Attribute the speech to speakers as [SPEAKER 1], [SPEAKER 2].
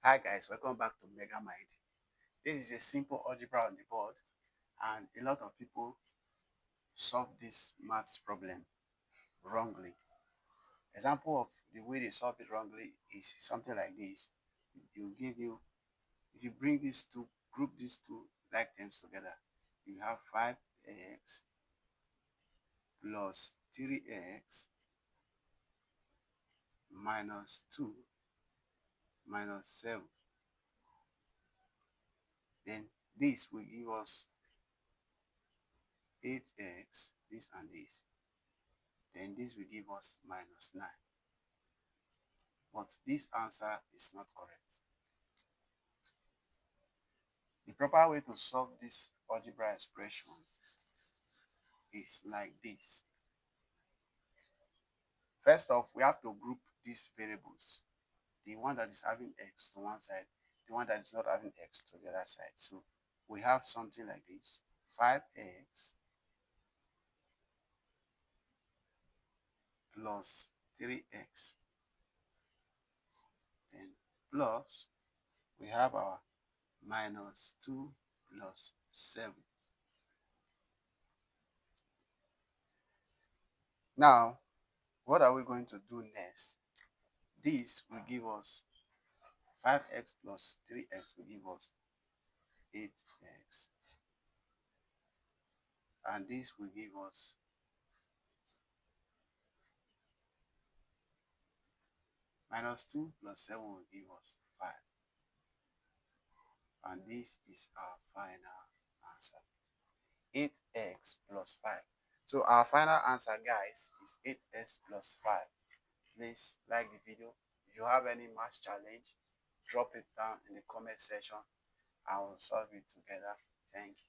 [SPEAKER 1] Hi guys, welcome back to Megamind. This is a simple algebra on the board, and a lot of people solve this maths problem wrongly. Example of the way they solve it wrongly is something like this. If you bring these two, group these two like terms together, you have 5x plus 3x minus 2 minus 7. Then this will give us 8x, this and this. Then this will give us minus 9. But this answer is not correct. The proper way to solve this algebra expression is like this. First off, we have to group these variables. The one that is having x to one side, the one that is not having x to the other side. So we have something like this. 5x plus 3x. Then plus, we have our minus 2 plus 7. Now, what are we going to do next? This will give us 5x plus 3x will give us 8x. And this will give us minus 2 plus 7 will give us 5. And this is our final answer. 8x plus 5. So our final answer, guys, is 8x plus 5. Please like the video. If you have any math challenge, drop it down in the comment section. I will solve it together. Thank you.